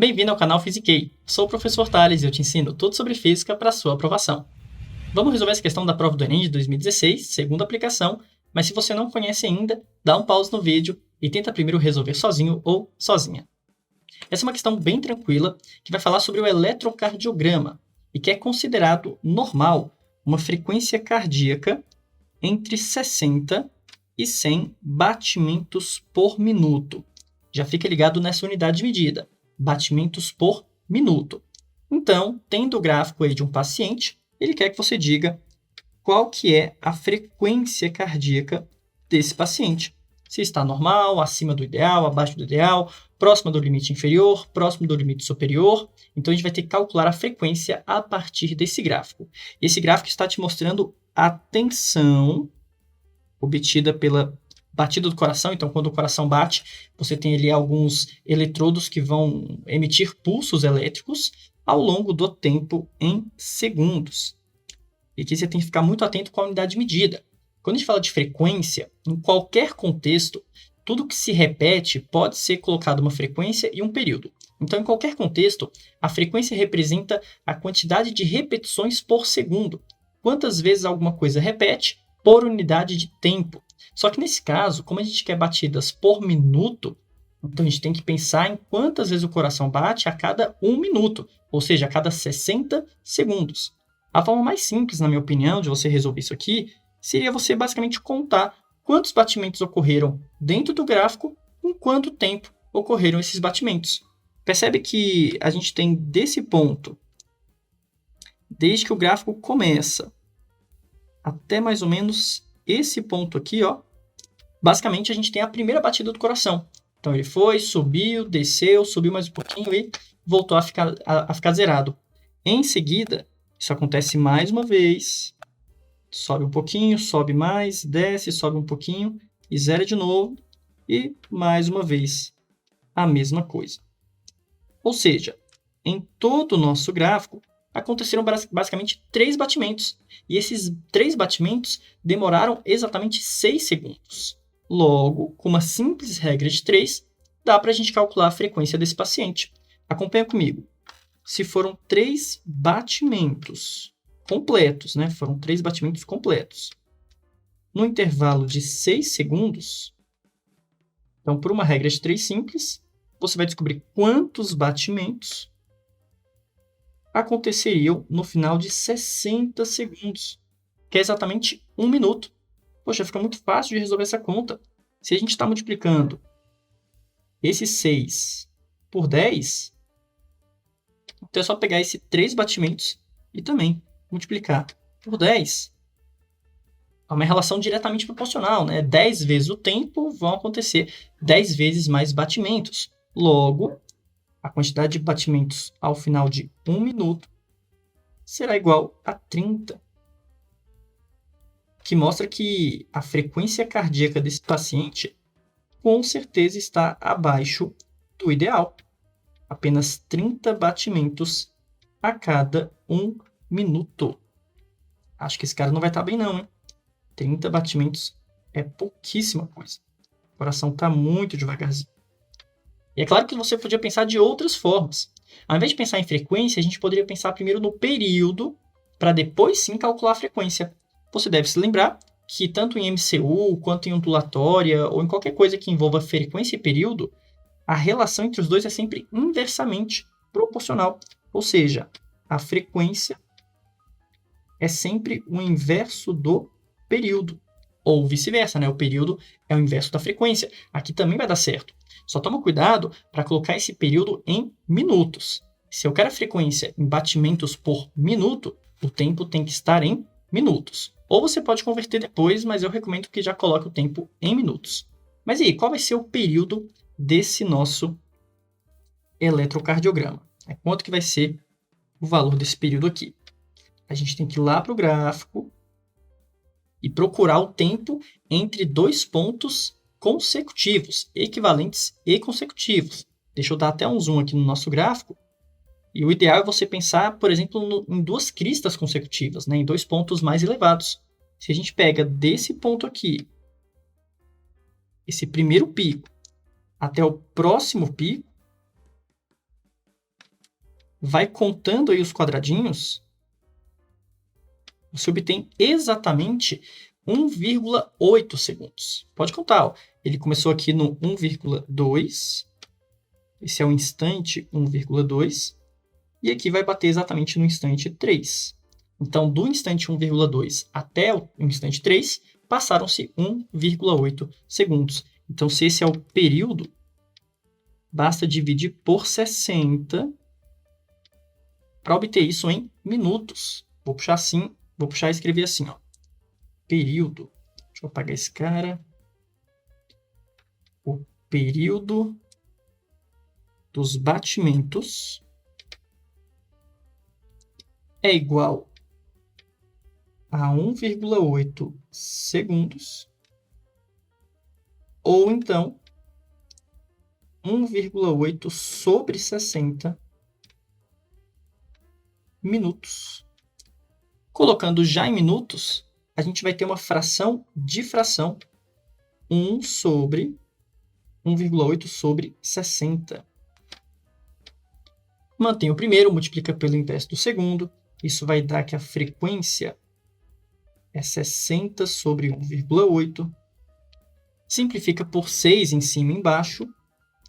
Bem-vindo ao canal Physiquei. Sou o professor Thales e eu te ensino tudo sobre física para sua aprovação. Vamos resolver essa questão da prova do Enem de 2016, segunda aplicação, mas se você não conhece ainda, dá um pause no vídeo e tenta primeiro resolver sozinho ou sozinha. Essa é uma questão bem tranquila que vai falar sobre o eletrocardiograma e que é considerado normal uma frequência cardíaca entre 60 e 100 batimentos por minuto. Já fica ligado nessa unidade de medida, batimentos por minuto. Então, tendo o gráfico aí de um paciente, ele quer que você diga qual que é a frequência cardíaca desse paciente. Se está normal, acima do ideal, abaixo do ideal, próximo do limite inferior, próximo do limite superior. Então, a gente vai ter que calcular a frequência a partir desse gráfico. Esse gráfico está te mostrando a tensão obtida pela batida do coração. Então, quando o coração bate, você tem ali alguns eletrodos que vão emitir pulsos elétricos ao longo do tempo em segundos. E aqui você tem que ficar muito atento com a unidade de medida. Quando a gente fala de frequência, em qualquer contexto, tudo que se repete pode ser colocado uma frequência e um período. Então, em qualquer contexto, a frequência representa a quantidade de repetições por segundo. Quantas vezes alguma coisa repete por unidade de tempo. Só que nesse caso, como a gente quer batidas por minuto, então a gente tem que pensar em quantas vezes o coração bate a cada 1 minuto, ou seja, a cada 60 segundos. A forma mais simples, na minha opinião, de você resolver isso aqui, seria você basicamente contar quantos batimentos ocorreram dentro do gráfico, em quanto tempo ocorreram esses batimentos. Percebe que a gente tem desse ponto, desde que o gráfico começa, até mais ou menos esse ponto aqui, ó, basicamente a gente tem a primeira batida do coração. Então ele foi, subiu, desceu, subiu mais um pouquinho e voltou a ficar zerado. Em seguida, isso acontece mais uma vez, sobe um pouquinho, sobe mais, desce, sobe um pouquinho e zera de novo e mais uma vez a mesma coisa. Ou seja, em todo o nosso gráfico, aconteceram basicamente 3 batimentos. E esses 3 batimentos demoraram exatamente 6 segundos. Logo, com uma simples regra de 3, dá para a gente calcular a frequência desse paciente. Acompanha comigo. Se foram 3 batimentos completos, né? Foram 3 batimentos completos. No intervalo de 6 segundos, então, por uma regra de 3 simples, você vai descobrir quantos batimentos aconteceriam no final de 60 segundos, que é exatamente 1 minuto. Poxa, fica muito fácil de resolver essa conta. Se a gente está multiplicando esse 6 por 10, então é só pegar esses 3 batimentos e também multiplicar por 10. É uma relação diretamente proporcional, né? 10 vezes o tempo vão acontecer 10 vezes mais batimentos. Logo, a quantidade de batimentos ao final de 1 minuto será igual a 30. Que mostra que a frequência cardíaca desse paciente com certeza está abaixo do ideal. Apenas 30 batimentos a cada 1 minuto. Acho que esse cara não vai estar bem não, hein? 30 batimentos é pouquíssima coisa. O coração está muito devagarzinho. E é claro que você podia pensar de outras formas. Ao invés de pensar em frequência, a gente poderia pensar primeiro no período, para depois sim calcular a frequência. Você deve se lembrar que tanto em MCU, quanto em ondulatória, ou em qualquer coisa que envolva frequência e período, a relação entre os dois é sempre inversamente proporcional. Ou seja, a frequência é sempre o inverso do período. Ou vice-versa, né? O período é o inverso da frequência. Aqui também vai dar certo. Só toma cuidado para colocar esse período em minutos. Se eu quero a frequência em batimentos por minuto, o tempo tem que estar em minutos. Ou você pode converter depois, mas eu recomendo que já coloque o tempo em minutos. Mas e aí, qual vai ser o período desse nosso eletrocardiograma? Quanto que vai ser o valor desse período aqui? A gente tem que ir lá para o gráfico e procurar o tempo entre 2 pontos consecutivos, equivalentes e consecutivos. Deixa eu dar até um zoom aqui no nosso gráfico. E o ideal é você pensar, por exemplo, em 2 cristas consecutivas, né? Em 2 pontos mais elevados. Se a gente pega desse ponto aqui, esse primeiro pico, até o próximo pico, vai contando aí os quadradinhos, você obtém exatamente 1,8 segundos. Pode contar, ó. Ele começou aqui no 1,2, esse é o instante 1,2, e aqui vai bater exatamente no instante 3. Então, do instante 1,2 até o instante 3, passaram-se 1,8 segundos. Então, se esse é o período, basta dividir por 60 para obter isso em minutos. Vou puxar assim, vou puxar e escrever assim, ó. Período. Deixa eu apagar esse cara. O período dos batimentos é igual a 1,8 segundos, ou então 1,8 sobre 60 minutos. Colocando já em minutos, a gente vai ter uma fração de fração 1 sobre 1,8 sobre 60. Mantém o primeiro, multiplica pelo inverso do segundo. Isso vai dar que a frequência é 60 sobre 1,8. Simplifica por 6 em cima e embaixo.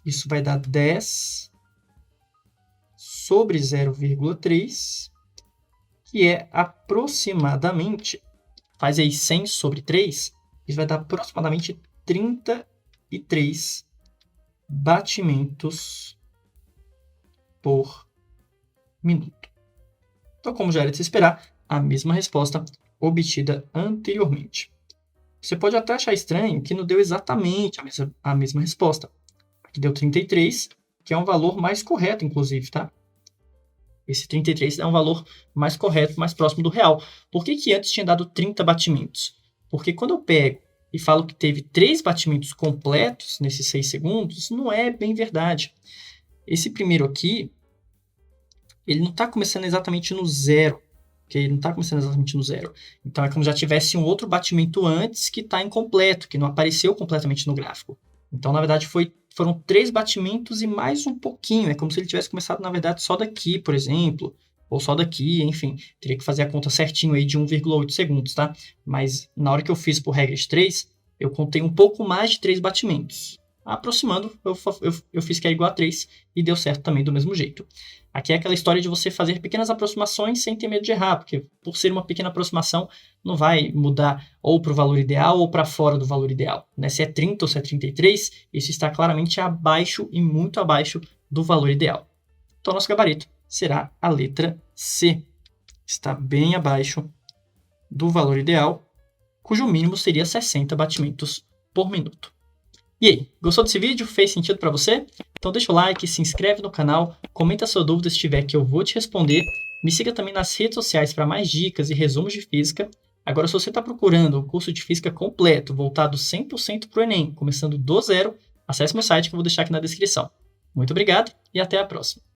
Isso vai dar 10 sobre 0,3, que é aproximadamente, faz aí 100 sobre 3, isso vai dar aproximadamente 33 batimentos por minuto. Então, como já era de se esperar, a mesma resposta obtida anteriormente. Você pode até achar estranho que não deu exatamente a mesma resposta. Aqui deu 33, que é um valor mais correto, inclusive, tá? Esse 33 é um valor mais correto, mais próximo do real. Por que que antes tinha dado 30 batimentos? Porque quando eu pego e falo que teve 3 batimentos completos nesses 6 segundos, não é bem verdade. Esse primeiro aqui, ele não está começando exatamente no zero. Okay? Ele não está começando exatamente no zero. Então, é como se já tivesse um outro batimento antes que está incompleto, que não apareceu completamente no gráfico. Então, na verdade, foram 3 batimentos e mais um pouquinho. É como se ele tivesse começado, na verdade, só daqui, por exemplo, ou só daqui, enfim. Teria que fazer a conta certinho aí de 1,8 segundos, tá? Mas na hora que eu fiz por regra de 3, eu contei um pouco mais de 3 batimentos. Aproximando, eu fiz que é igual a 3 e deu certo também do mesmo jeito. Aqui é aquela história de você fazer pequenas aproximações sem ter medo de errar, porque por ser uma pequena aproximação, não vai mudar ou para o valor ideal ou para fora do valor ideal. Né? Se é 30 ou se é 33, isso está claramente abaixo e muito abaixo do valor ideal. Então, nosso gabarito será a letra C. Está bem abaixo do valor ideal, cujo mínimo seria 60 batimentos por minuto. E aí, gostou desse vídeo? Fez sentido para você? Então deixa o like, se inscreve no canal, comenta sua dúvida se tiver que eu vou te responder. Me siga também nas redes sociais para mais dicas e resumos de física. Agora, se você está procurando um curso de física completo, voltado 100% para o Enem, começando do zero, acesse meu site que eu vou deixar aqui na descrição. Muito obrigado e até a próxima!